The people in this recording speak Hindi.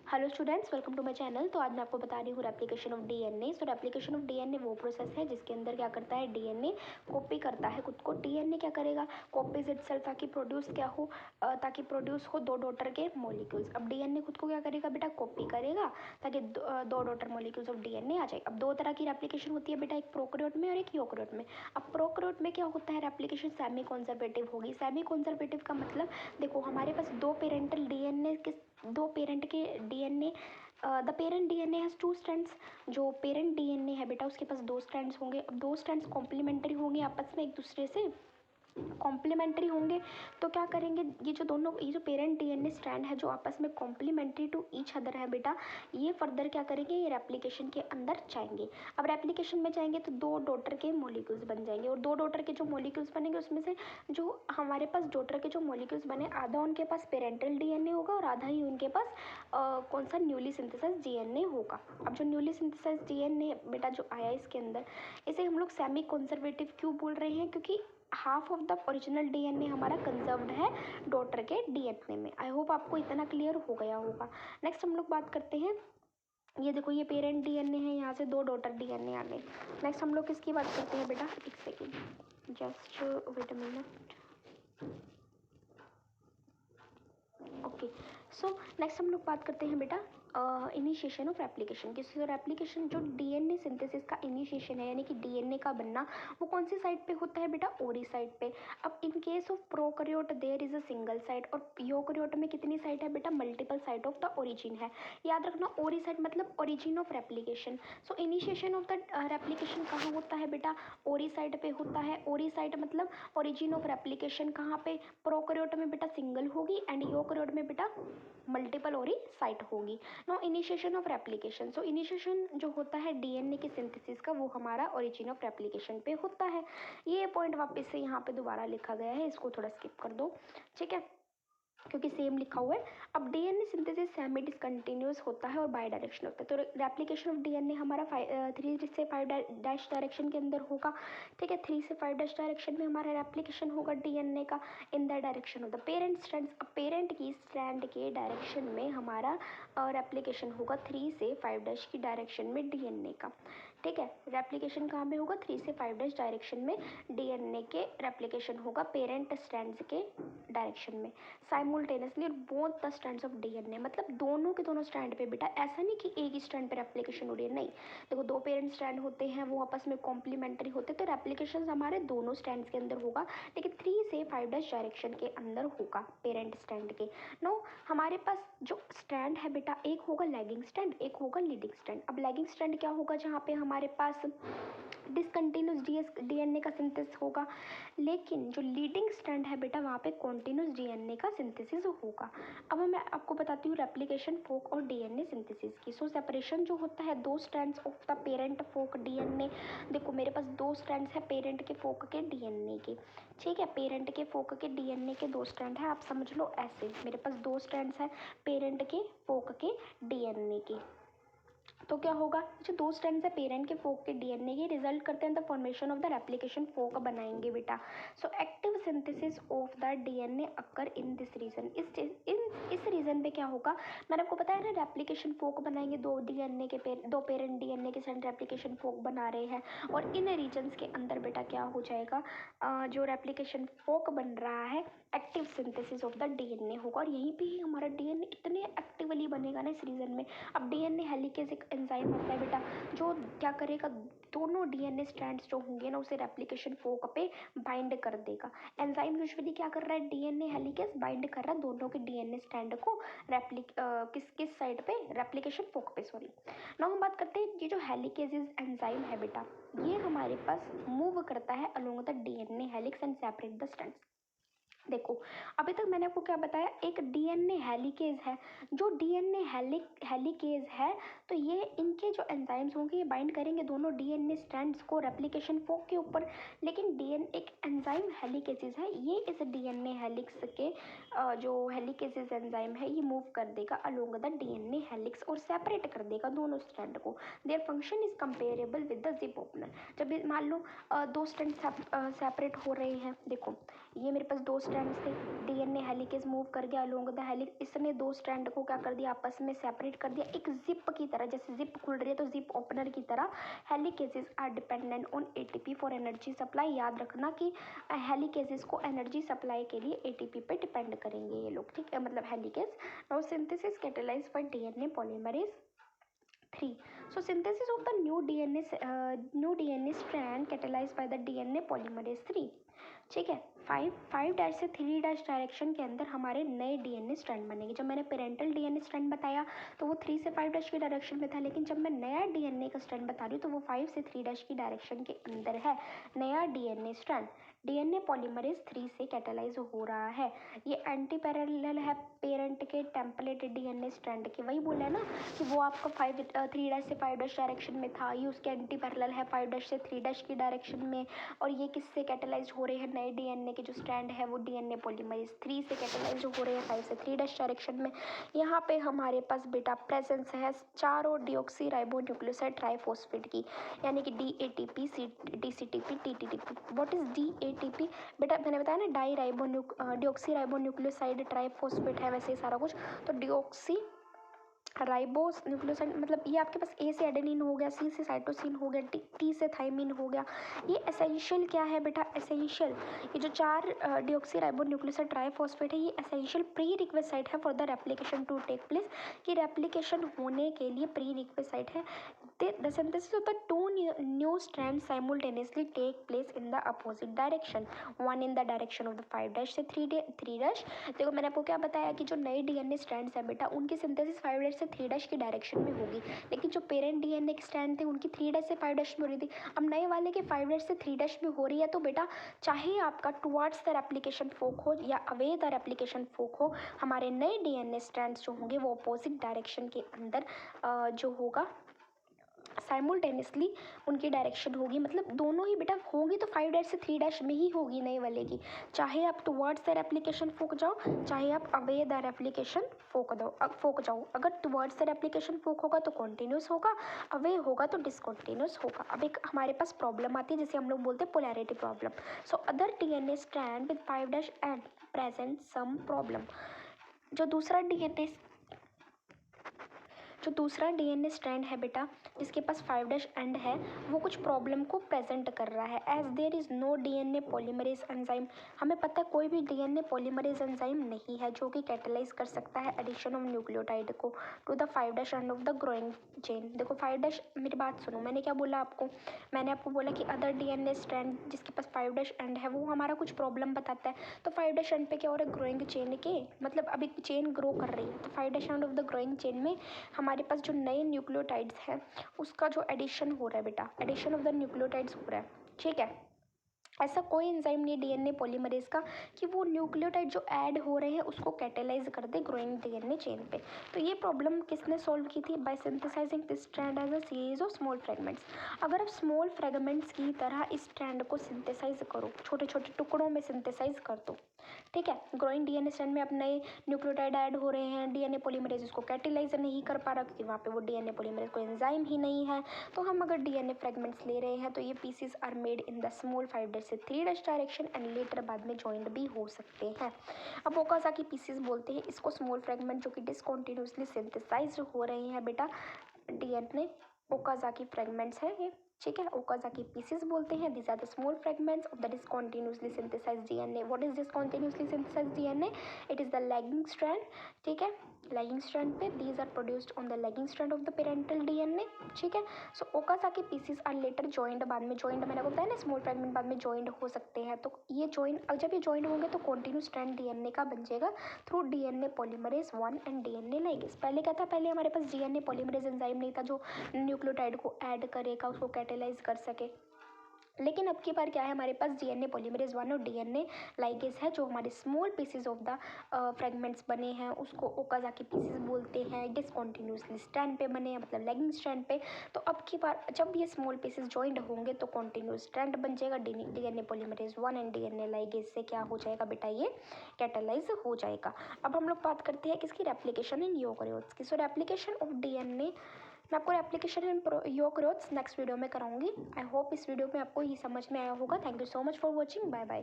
Hello students, welcome to my channel. तो आज मैं आपको बता रही हूँ replication of DNA. So replication of DNA वो प्रोसेस है जिसके अंदर क्या करता है, डीएनए कॉपी करता है खुद को। डीएनए क्या करेगा, कॉपीज इटसेल्फ, ताकि प्रोड्यूस क्या हो, ताकि प्रोड्यूस हो दो डॉटर के मॉलिक्यूल्स। अब डीएनए खुद को क्या करेगा बेटा, कॉपी करेगा ताकि दो डॉटर मॉलिक्यूल्स ऑफ डीएनए आ जाए। अब दो तरह की रेप्लिकेशन होती है बेटा, एक प्रोकैरियोट में और एक यूकैरियोट में। अब प्रोकैरियोट में क्या होता है, रेप्लिकेशन सेमी कॉन्जर्वेटिव होगी। सेमी कॉन्जर्वेटिव का मतलब देखो, हमारे पास दो पेरेंटल डीएनए के, दो पेरेंट के DNA, the parent DNA has two strands. जो पेरेंट डीएनए है बेटा उसके पास दो स्ट्रैंड्स होंगे। अब दो स्ट्रैंड्स कॉम्प्लीमेंट्री होंगे, आपस में एक दूसरे से कॉम्प्लीमेंट्री होंगे। तो क्या करेंगे, ये जो दोनों, ये जो पेरेंट डीएनए स्ट्रैंड है जो आपस में कॉम्प्लीमेंट्री टू ईच अदर है बेटा, ये फर्दर क्या करेंगे, ये रेप्लिकेशन के अंदर जाएंगे। अब रेप्लिकेशन में जाएंगे तो दो डॉटर के मॉलिक्यूल्स बन जाएंगे, और दो डॉटर के जो मॉलिक्यूल्स बनेंगे उसमें से जो हमारे पास डॉटर के जो मॉलिक्यूल्स बने, आधा उनके पास पेरेंटल डीएनए होगा और आधा ही उनके पास कौन सा, न्यूली सिंथेसाइज डीएनए होगा। अब जो न्यूली सिंथेसाइज डीएनए बेटा जो आया इसके अंदर, इसे हम लोग सेमी कंजर्वेटिव क्यों बोल रहे हैं, क्योंकि half of the original DNA हमारा कंजर्व्ड है डॉटर के डीएनए में। आई होप आपको इतना क्लियर हो गया होगा। नेक्स्ट हम लोग बात करते हैं, ये देखो ये पेरेंट डीएनए है, यहाँ से दो डॉटर डीएनए आ गए। नेक्स्ट हम लोग किसकी बात करते हैं बेटा, एक second, just wait a minute. Okay, so next हम लोग बात करते हैं बेटा इनिशिएशन ऑफ रेप्लिकेशन की। सो रेप्लिकेशन जो डीएनए सिंथेसिस का इनिशिएशन है, यानी कि डीएनए का बनना, वो कौन सी साइड पे होता है बेटा, ओरी साइड पे। अब in case of prokaryote there is a single side, और यूकैरियोट में कितनी साइड है बेटा, multiple side of the origin है। याद रखना, ओरी साइड मतलब origin of replication. So initiation of the replication कहाँ होता है बेटा, ओरी साइड पे होता है। ओरी साइड मतलब ओरिजिन ऑफ रेप्लिकेशन कहाँ पे, प्रोकैरियोट में बेटा सिंगल होगी एंड यूकैरियोट में बेटा मल्टीपल ओरी साइट होगी। No initiation of replication, so initiation जो होता है डीएनए के सिंथेसिस का, वो हमारा ओरिजिन ऑफ रेप्लिकेशन पे होता है। ये पॉइंट वापस से यहाँ पे दोबारा लिखा गया है, इसको थोड़ा स्किप कर दो, ठीक है, क्योंकि सेम लिखा हुआ है। अब डीएनए सिंथेसिस सेमी डिसकंटिन्यूअस होता है और बाई डायरेक्शन होता है। तो रेप्लिकेशन ऑफ डीएनए हमारा 3 से 5 डैश डायरेक्शन के अंदर होगा, ठीक है। 3 से 5 डैश डायरेक्शन में हमारा रेप्लिकेशन होगा डीएनए का in the direction of the parent strands. अब पेरेंट की स्ट्रैंड के डायरेक्शन में हमारा रेप्लिकेशन होगा 3 से 5 डैश की डायरेक्शन में डीएनए का, ठीक है। रेप्लिकेशन कहाँ पे होगा, 3 से 5 डैश डायरेक्शन में डीएनए के रेप्लिकेशन होगा पेरेंट स्ट्रैंड्स के डायरेक्शन में simultaneously both the strands of DNA. मतलब दोनों के दोनों स्ट्रैंड पे बेटा, ऐसा नहीं कि एक ही स्ट्रैंड पे रेप्लिकेशन हो रही है, नहीं। देखो दो पेरेंट स्ट्रैंड होते हैं, वो आपस में कॉम्प्लीमेंट्री होते हैं, तो रेप्लिकेशन हमारे दोनों स्ट्रैंड्स के अंदर होगा, लेकिन 3 से 5 डैश डायरेक्शन के अंदर होगा पेरेंट स्ट्रैंड के। नो हमारे पास जो स्ट्रैंड है बेटा, एक होगा लैगिंग स्ट्रैंड, एक होगा लीडिंग स्ट्रैंड। अब लैगिंग स्ट्रैंड क्या होगा, जहाँ पे हमारे पास डिसकंटिन्यूस डीएनए का सिंथेसिस होगा, लेकिन जो लीडिंग स्ट्रैंड है बेटा, वहाँ पे कॉन्टिन्यूस डीएनए का सिंथेसिस होगा। अब मैं आपको बताती हूँ रेप्लिकेशन फोक और डीएनए सिंथेसिस की। सो सेपरेशन जो होता है दो strands of the parent fork DNA. देखो मेरे पास दो स्ट्रैंड्स है पेरेंट के फोक के डीएनए के, ठीक है। पेरेंट के फोक के डीएनए के दो स्ट्रैंड है, आप समझ लो ऐसे, मेरे पास दो स्ट्रैंड्स है पेरेंट के फोक के डीएनए के। तो क्या होगा, जो दो स्ट्रैंड्स है पेरेंट के फोक के डीएनए के, रिजल्ट करते हैं the formation of the replication fork बनाएंगे बेटा। So active synthesis of the DNA occur in this region. इस रीजन पे क्या होगा, मैंने आपको बताया ना, रेप्लिकेशन फोक बनाएंगे, दो डीएनए के दो पेरेंट डीएनए के साथ रेप्लिकेशन फोक बना रहे हैं, और इन रीजन्स के अंदर बेटा क्या हो जाएगा, जो रेप्लिकेशन फोक बन रहा है, active synthesis of the DNA होगा, और यहीं पे ही हमारा डीएनए इतने एक्टिवली बनेगा ना इस रीजन में। अब डीएनए हेलिकेज एक एंजाइम होता है बेटा, जो क्या करेगा, दोनों डीएनए स्ट्रैंड्स जो होंगे ना, उसे रेप्लिकेशन फोक पे बाइंड कर देगा। एंजाइम यूजुअली क्या कर रहा है, डीएनए हेलिकेज बाइंड कर रहा है दोनों के डीएनए स्ट्रैंड को किस साइड पे, रेप्लिकेशन फोक पे, सॉरी। नाउ हम बात करते हैं, ये जो हेलिकेजेस एंजाइम है बेटा, ये हमारे पास मूव करता है along the DNA helix and separate the strands. देखो अभी तक मैंने आपको क्या बताया, एक डीएनए हेलिकेज है, जो डीएनए हेलिकेज है, तो ये इनके जो एंजाइम्स होंगे ये बाइंड करेंगे दोनों डीएनए स्ट्रैंड्स को रेप्लिकेशन फोक के ऊपर। लेकिन डीएनए एक एंजाइम हेलिकेजेस है, ये इस डीएनए हेलिक्स के जो हेलिकेजेस एंजाइम है, ये मूव कर देगा अलोंग द डीएनए हेलिक्स और सेपरेट कर देगा दोनों स्ट्रैंड को। Their function is comparable with the zip opener. जब मान लो दो स्ट्रैंड सेपरेट हो रहे हैं, देखो ये मेरे पास 2 स्ट्रैंड्स थे, डीएनए हेलिकेज मूव कर गया अलोंग द हेलिक्स, इसने 2 स्ट्रैंड को क्या कर दिया, आपस में सेपरेट कर दिया एक जिप की तरह, जैसे जिप खुल रही है तो जिप ओपनर की तरह। Helicases are dependent on ATP for energy supply. याद रखना कि हेलिकेजेस को एनर्जी सप्लाई के लिए एटीपी पे डिपेंड करेंगे ये लोग, ठीक है, मतलब helicase. Now synthesis catalysed bye DNA polymerase 3. So synthesis of the new DNA strand catalyzed by the DNA polymerase 3. ठीक है, 5 डैश से 3 डैश डायरेक्शन के अंदर हमारे नए डीएनए स्ट्रैंड बनेंगे। जब मैंने पेरेंटल डीएनए स्ट्रैंड बताया तो वो 3 से 5 डैश की डायरेक्शन में था, लेकिन जब मैं नया डीएनए का स्ट्रैंड बता रही हूँ तो वो 5 से 3 डैश की डायरेक्शन के अंदर है नया डीएनए स्ट्रैंड। डीएनए पॉलीमरेज 3 से कैटेलाइज हो रहा है। ये एंटी पैरेलल है पेरेंट के टेम्पलेट डीएनए स्ट्रैंड के। वही बोला है ना कि वो आपका 3 डैश से 5 डैश डायरेक्शन में था, ये उसके एंटी पैरेलल है 5 डैश से 3 डैश की डायरेक्शन में। और ये किससे कैटेलाइज हो रहे हैं, नए डीएनए के जो स्ट्रैंड है वो डीएनए पॉलीमरेज 3 से कैटेलाइज हो रहे हैं 5 से 3 डैश डायरेक्शन में। यहाँ पे हमारे पास बेटा प्रेजेंस है चारों डीऑक्सी राइबो न्यूक्लियोसाइड ट्राइफॉस्फेट की, यानी कि DATP, DCTP, TTTP। What is DATP? बेटा मैंने बताया ना di ribo deoxy ribo nucleoside triphosphate है वैसे सारा कुछ। तो डीऑक्सी राइबोस न्यूक्लियोसाइड मतलब ये आपके पास ए से एडेनिन हो गया, सी से साइटोसिन हो गया, टी से थाइमिन हो गया। ये एसेंशियल क्या है बेटा, एसेंशियल ये जो 4 डीऑक्सी राइबो न्यूक्लियोसाइड ट्राइफॉस्फेट है ये एसेंशियल प्री रिक्वेसाइट है for the replication to take place, कि रेप्लिकेशन होने के लिए प्री रिक्वेसाइट है। The synthesis of the 2 new strands simultaneously take place in the opposite direction, one in the direction of the 5 dash से 3 dash। देखो मैंने आपको क्या बताया कि जो नए डीएनए स्ट्रैंड्स है बेटा उनकी सिंथेसिस 5 डैश से 3 डैश की डायरेक्शन में होगी, लेकिन जो पेरेंट डीएनए के स्ट्रैंड थे उनकी 3 डैश से 5 डैश में हो रही थी। अब नए वाले के 5 डैश से 3 डैश में हो रही है, तो बेटा चाहे आपका टुवर्ड्स द रेप्लिकेशन फोक हो या अवे द रेप्लिकेशन फोक हो, हमारे नए डीएनए स्ट्रैंड्स जो होंगे वो अपोजिट डायरेक्शन के अंदर जो होगा साइमल्टेनियसली उनकी डायरेक्शन होगी, मतलब दोनों ही बेटा होगी तो 5 डैश से 3 डैश में ही होगी नए वाले की, चाहे आप टुवर्ड्स द रेप्लिकेशन फोक जाओ चाहे आप अवे द रेप्लिकेशन फोक जाओ। अगर टुवर्ड्स द रेप्लिकेशन फोक होगा तो कॉन्टिन्यूस होगा, अवे होगा तो डिसकॉन्टिन्यूस होगा। अब एक हमारे पास प्रॉब्लम आती है जिसे हम लोग बोलते हैं polarity problem. So other DNA strand with 5 dash end present some problem. जो दूसरा डीएनए स्ट्रैंड है बेटा जिसके पास 5 डैश एंड है वो कुछ प्रॉब्लम को प्रेजेंट कर रहा है। As there is no DNA polymerase enzyme, हमें पता है कोई भी डीएनए पॉलीमरेज एंजाइम नहीं है जो कि कैटेलाइज कर सकता है एडिशन ऑफ न्यूक्लियोटाइड को to the 5 dash end of the growing chain. देखो 5 डैश, मेरी बात सुनो, मैंने क्या बोला आपको, मैंने आपको बोला कि अदर डीएनए स्ट्रैंड जिसके पास 5 डैश एंड है वो हमारा कुछ प्रॉब्लम बताता है। तो 5 डैश एंड पे क्या हो रहा है, ग्रोइंग चेन के मतलब अभी चेन ग्रो कर रही है, तो 5 dash end of the growing chain में हमारे पास जो नए न्यूक्लियोटाइड्स हैं उसका जो एडिशन हो रहा है बेटा, एडिशन ऑफ द न्यूक्लियोटाइड्स हो रहा है, ठीक है। ऐसा कोई एंजाइम नहीं डीएनए पॉलीमरेज का कि वो न्यूक्लियोटाइड जो ऐड हो रहे हैं उसको कैटेलाइज कर दे ग्रोइंग डीएनए चेन पे। तो ये प्रॉब्लम किसने सॉल्व की थी, by synthesising this strand as a series of small fragments. अगर आप स्मॉल फ्रेगमेंट्स की तरह इस स्ट्रैंड को सिंथेसाइज करो, छोटे छोटे टुकड़ों में सिंथेसाइज कर दो, ठीक है। ग्रोइंग डीएनए स्ट्रैंड में अब नए न्यूक्लियोटाइड ऐड हो रहे हैं, डीएनए पॉलीमरेज इसको कैटेलाइज नहीं कर पा रहा क्योंकि वहाँ पे वो डीएनए पॉलीमरेज कोई एंजाइम ही नहीं है। तो हम अगर डीएनए फ्रेगमेंट्स ले रहे हैं तो ये pieces are made in the small 5 dash से 3 डैश डायरेक्शन एंड लेटर बाद में जॉइंट भी हो सकते हैं। अब ओकाज़ाकी पीसेस बोलते हैं इसको, स्मॉल फ्रेगमेंट जो कि डिसकॉन्टिन्यूसली सिंथेसाइज हो रहे हैं बेटा डीएनए ओकाज़ाकी फ्रेगमेंट्स है ये, ठीक है। ओकाज़ाकी पीसेस बोलते हैं, these are the small fragments of the discontinuously synthesized DNA. What is discontinuously synthesized DNA, it is the lagging strand, ठीक है। लैगिंग स्ट्रैंड पे these are produced on the lagging strand of the parental DNA, ठीक है। So Okazaki pieces are later joined, बाद में जॉइंड, मैंने आपको बताया ना स्मॉल फ्रेगमेंट बाद में जॉइंड हो सकते हैं। तो ये जॉइंड, जब ये जॉइंड होंगे तो कॉन्टिन्यूस स्ट्रैंड डीएनए का बन जाएगा through DNA polymerase 1 and DNA ligase. पहले क्या था, पहले हमारे पास डीएनए पॉलीमरेज एंजाइम नहीं था जो न्यूक्लियोटाइड को ऐड करेगा, उसको कैटेलाइज कर सके। लेकिन अब की बार क्या है, हमारे पास डीएनए पॉलीमरेज 1 और डीएनए लाइगेज है जो हमारे small pieces of the fragments बने हैं उसको ओकाज़ाकी पीसेस बोलते हैं। डिसकॉन्टिन्यूसली स्ट्रैंड पे बने हैं मतलब लैगिंग स्ट्रैंड पे। तो अब की बार जब ये स्मॉल पीसेस जॉइंड होंगे तो कॉन्टिन्यूस स्ट्रैंड बन जाएगा DNA polymerase 1 and DNA ligase से क्या हो जाएगा बेटा, ये कैटेलाइज हो जाएगा। अब हम लोग बात करते हैं किसकी, रेप्लिकेशन इन यूकेरियोट्स की। सो रेप्लिकेशन ऑफ डीएनए, मैं आपको application in eukaryotes next video में कराऊंगी। आई होप इस वीडियो में आपको ये समझ में आया होगा। Thank you so much for watching, bye bye.